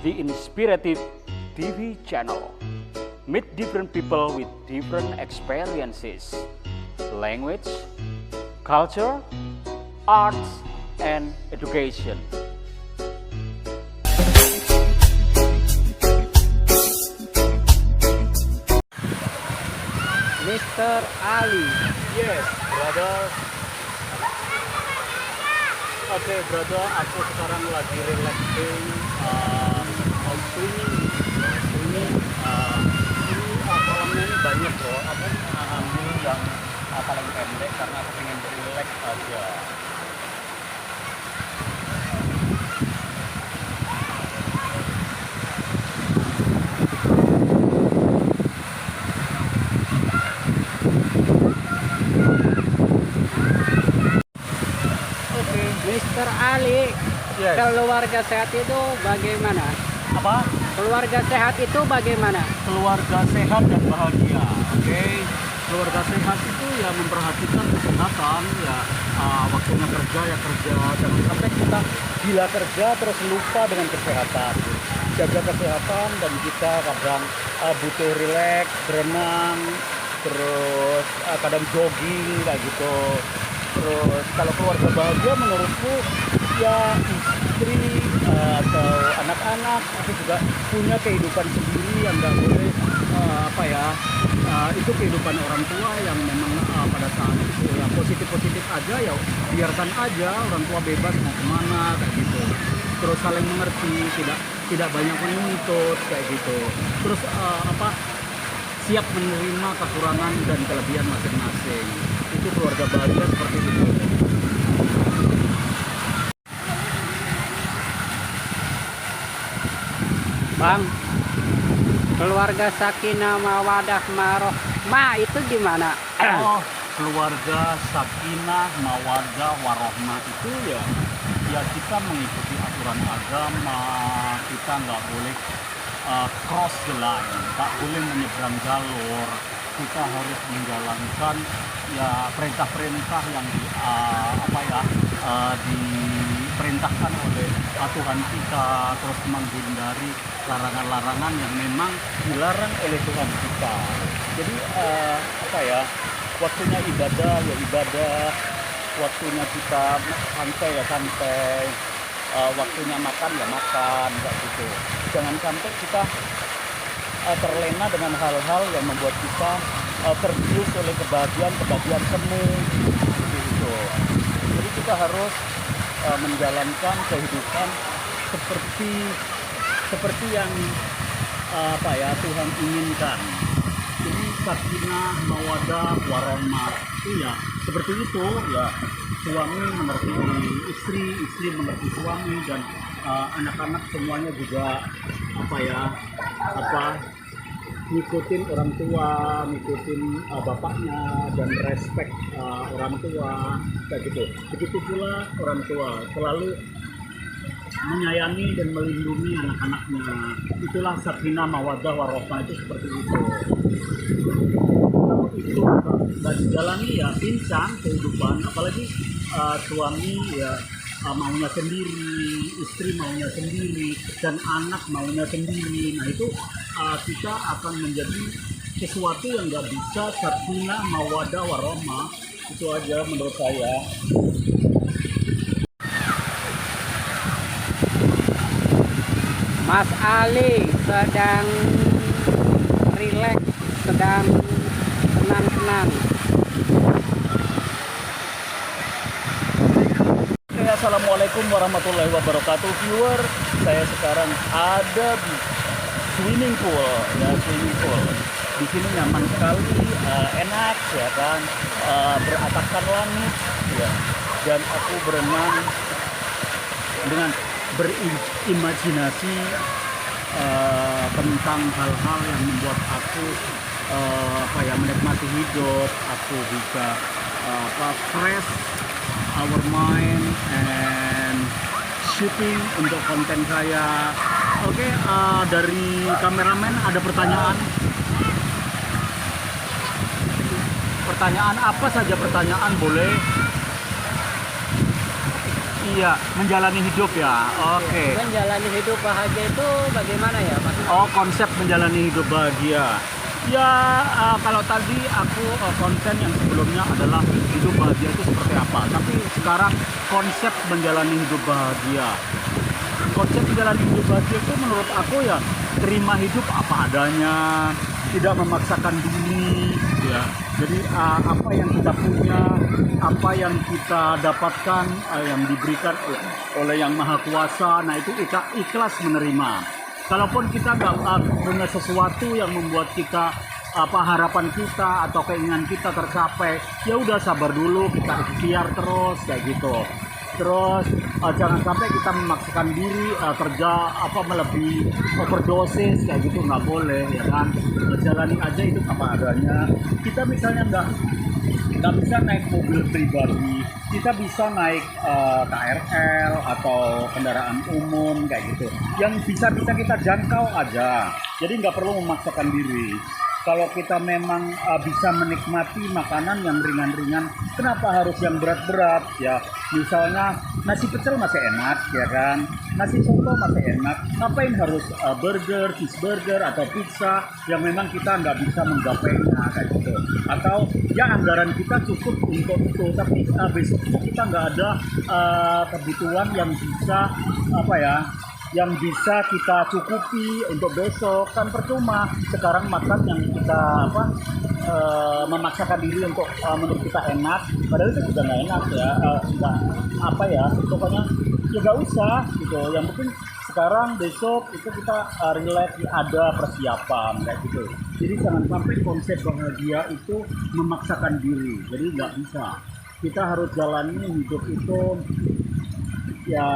the Inspirative TV channel. Meet different people with different experiences, language, culture, arts, and education. Mr. Ali. Yes, brother. Oke, brother, aku sekarang lagi relaxing, mau swimming. Ini kolamnya ini banyak bro. Aku ambil yang paling pendek karena aku pengen relax aja. Mr. Ali, Yes. keluarga sehat itu bagaimana? Apa? Keluarga sehat itu bagaimana? Keluarga sehat dan bahagia. Oke. Keluarga sehat itu ya memperhatikan kesehatan, ya waktunya kerja ya kerja, jangan sampai kita gila kerja terus lupa dengan kesehatan. Jaga kesehatan, dan kita kadang butuh relax, berenang, terus kadang jogging kayak gitu. Terus kalau keluarga bahagia menurutku ya istri atau anak-anak itu juga punya kehidupan sendiri yang nggak boleh itu kehidupan orang tua yang memang pada saat itu ya positif aja, ya biarkan aja orang tua bebas mau kemana kayak gitu. Terus saling mengerti, tidak banyak menuntut kayak gitu. Terus siap menerima kekurangan dan kelebihan masing-masing. Itu keluarga bahagia seperti itu. Bang, keluarga Sakinah Mawadah Warohmah itu gimana? Oh, keluarga Sakinah Mawaddah Warohmah itu ya kita mengikuti aturan agama. Kita nggak boleh cross the line, nggak boleh menyeberang jalur. Kita harus menjalankan ya perintah-perintah yang diperintahkan oleh Tuhan kita, terus menghindari larangan-larangan yang memang dilarang oleh Tuhan kita. Jadi waktunya ibadah ya ibadah, waktunya kita santai ya santai, waktunya makan ya makan, kayak gitu. Jangan sampai kita terlena dengan hal-hal yang membuat kita terbius oleh kebahagiaan semu gitu. Jadi kita harus menjalankan kehidupan seperti yang Tuhan inginkan. Jadi Sakinah Mawaddah Warohmah itu ya seperti itu ya, suami mengerti istri mengerti suami, dan anak-anak semuanya juga ngikutin orang tua, ngikutin bapaknya, dan respect orang tua kayak gitu. Begitu pula orang tua selalu menyayangi dan melindungi anak-anaknya. Itulah Sakinah Mawaddah Warohmah itu seperti itu. Kalau itu nggak dijalani ya pincang kehidupan, apalagi suami ya maunya sendiri, istri maunya sendiri, dan anak maunya sendiri. Nah itu kita akan menjadi sesuatu yang nggak bisa Sakinah Mawaddah Warohmah. Itu aja menurut saya. Mas Ali sedang rileks, sedang senang-senang. Assalamualaikum warahmatullahi wabarakatuh, viewer. Saya sekarang ada di swimming pool. Di sini nyaman sekali, enak ya kan, beratapkan langit ya. Dan aku berenang dengan berimajinasi tentang hal-hal yang membuat aku menikmati hidup. Aku bisa fresh our mind and shooting untuk konten saya. Oke, dari kameramen ada pertanyaan apa saja pertanyaan boleh. Iya, menjalani hidup ya. Oke. Menjalani hidup bahagia itu bagaimana ya Mas? Oh, konsep menjalani hidup bahagia. Ya, kalau tadi aku konten yang sebelumnya adalah hidup bahagia itu seperti apa. Tapi sekarang konsep menjalani hidup bahagia. Konsep menjalani hidup bahagia itu menurut aku ya terima hidup apa adanya, tidak memaksakan diri, ya. Jadi apa yang kita punya, apa yang kita dapatkan, yang diberikan oleh Yang Maha Kuasa, nah itu kita ikhlas menerima. Kalaupun kita nggak punya sesuatu yang membuat kita harapan kita atau keinginan kita tercapai, ya udah sabar dulu, kita ikhtiar terus kayak gitu. Terus jangan sampai kita memaksakan diri kerja melebihi overdosis kayak gitu, nggak boleh ya kan. Jalani aja itu apa adanya. Kita misalnya nggak bisa naik mobil pribadi, kita bisa naik KRL atau kendaraan umum kayak gitu. Yang bisa kita jangkau aja. Jadi nggak perlu memaksakan diri. Kalau kita memang bisa menikmati makanan yang ringan-ringan, kenapa harus yang berat-berat ya? Misalnya nasi pecel masih enak ya kan, nasi soto masih enak. Ngapain harus burger, cheeseburger atau pizza yang memang kita nggak bisa menggapainya kayak gitu? Atau ya anggaran kita cukup untuk itu, tapi besok itu kita nggak ada kebutuhan yang bisa yang bisa kita cukupi untuk besok, kan percuma sekarang makan yang kita memaksakan diri untuk menurut kita enak, padahal itu juga nggak enak ya, pokoknya ya nggak usah gitu. Yang penting sekarang besok itu kita relax, ada persiapan kayak gitu. Jadi jangan sampai konsep bahagia itu memaksakan diri, jadi nggak bisa. Kita harus jalani hidup itu ya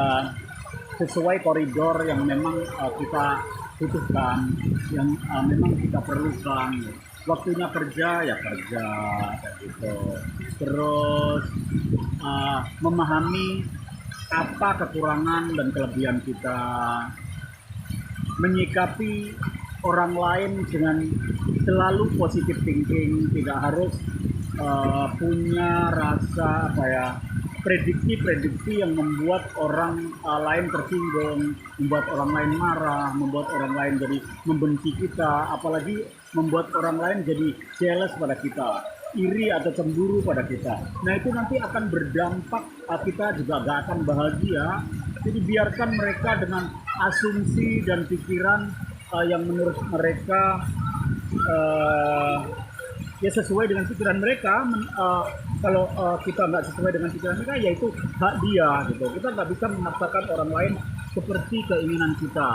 sesuai koridor yang memang kita butuhkan, yang memang kita perlukan. Waktunya kerja ya kerja kayak gitu. Terus memahami apa kekurangan dan kelebihan kita, menyikapi orang lain dengan selalu positive thinking, tidak harus punya rasa prediksi yang membuat orang lain tersinggung, membuat orang lain marah, membuat orang lain jadi membenci kita, apalagi membuat orang lain jadi jealous pada kita, iri atau cemburu pada kita. Nah itu nanti akan berdampak, kita juga gak akan bahagia. Jadi biarkan mereka dengan asumsi dan pikiran yang menurut mereka ya sesuai dengan pikiran mereka. Kalau kita nggak sesuai dengan pikiran mereka, ya itu hak dia gitu. Kita nggak bisa memaksakan orang lain seperti keinginan kita.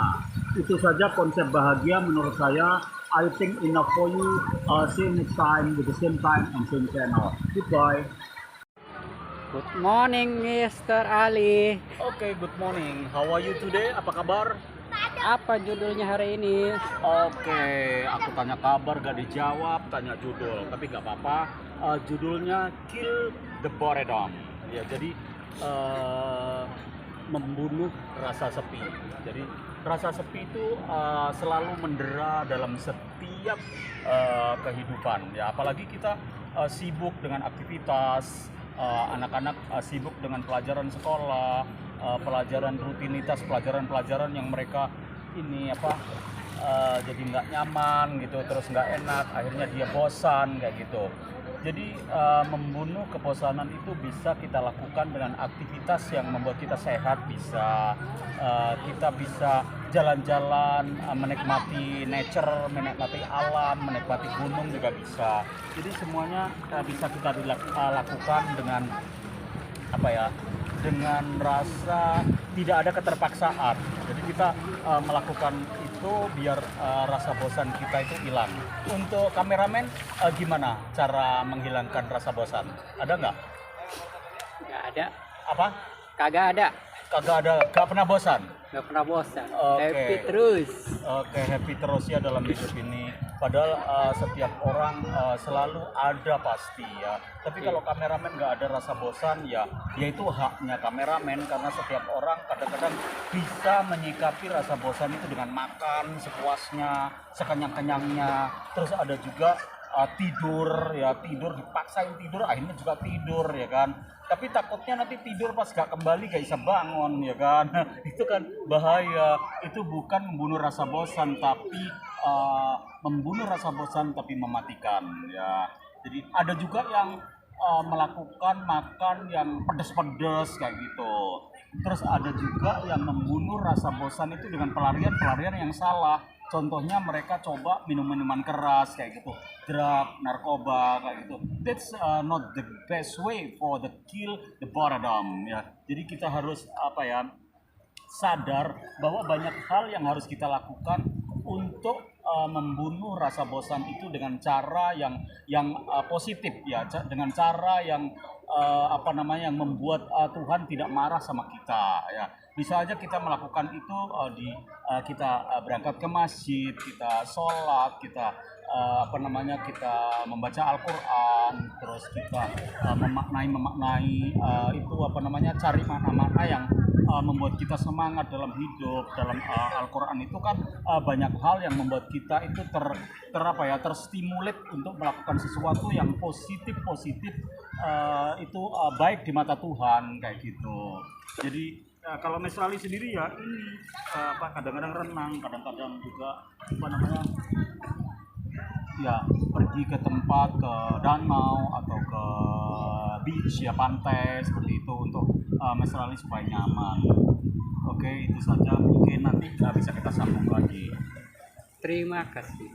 Itu saja konsep bahagia menurut saya. I think enough for you. See you next time with the same time and same channel. Goodbye. Good morning Mr. Ali. Okay, good morning. How are you today? Apa kabar? Apa judulnya hari ini? Oke, aku tanya kabar gak dijawab, tanya judul, tapi gak apa-apa. Judulnya Kill the Boredom. Ya, jadi membunuh rasa sepi. Jadi rasa sepi itu selalu mendera dalam setiap kehidupan. Ya, apalagi kita sibuk dengan aktivitas, anak-anak sibuk dengan pelajaran sekolah, pelajaran rutinitas, pelajaran yang mereka jadi nggak nyaman gitu, terus nggak enak, akhirnya dia bosan kayak gitu. Jadi membunuh kebosanan itu bisa kita lakukan dengan aktivitas yang membuat kita sehat, kita bisa jalan-jalan, menikmati nature, menikmati alam, menikmati gunung juga bisa. Jadi semuanya bisa kita lakukan dengan dengan rasa tidak ada keterpaksaan. Jadi kita melakukan itu biar rasa bosan kita itu hilang. Untuk kameramen gimana cara menghilangkan rasa bosan? Ada nggak? Nggak ada. Apa? Kagak ada. Kagak ada, nggak pernah bosan? Nggak pernah bosan. Oke. Happy terus. Oke, happy terus ya dalam hidup ini. Padahal setiap orang selalu ada pasti ya. Tapi kalau kameramen nggak ada rasa bosan ya itu haknya kameramen, karena setiap orang kadang-kadang bisa menyikapi rasa bosan itu dengan makan sepuasnya, sekenyang-kenyangnya. Terus ada juga tidur ya, tidur dipaksain tidur akhirnya juga tidur ya kan, tapi takutnya nanti tidur pas gak kembali gak bisa bangun ya kan. Itu kan bahaya. Itu bukan membunuh rasa bosan, tapi membunuh rasa bosan tapi mematikan ya. Jadi ada juga yang melakukan makan yang pedas-pedas kayak gitu. Terus ada juga yang membunuh rasa bosan itu dengan pelarian-pelarian yang salah. Contohnya mereka coba minum-minuman keras kayak gitu, drug, narkoba kayak gitu. That's not the best way for the kill the boredom ya. Jadi kita harus apa ya, sadar bahwa banyak hal yang harus kita lakukan untuk membunuh rasa bosan itu dengan cara yang positif ya, dengan cara yang apa namanya, yang membuat Tuhan tidak marah sama kita ya. Bisa aja kita melakukan itu kita berangkat ke masjid, kita sholat, kita apa namanya, kita membaca Al-Quran, terus kita memaknai itu apa namanya, cari makna-makna yang membuat kita semangat dalam hidup. Dalam Al-Quran itu kan banyak hal yang membuat kita itu terstimulat untuk melakukan sesuatu yang positif itu baik di mata Tuhan kayak gitu. Jadi kalau Mas Rali sendiri ya ini kadang-kadang renang, kadang-kadang juga apa namanya, ya pergi ke tempat, ke danau atau ke beach ya, pantai seperti itu untuk Mas Rali supaya nyaman. Oke, itu saja, mungkin nanti bisa kita sambung lagi. Terima kasih.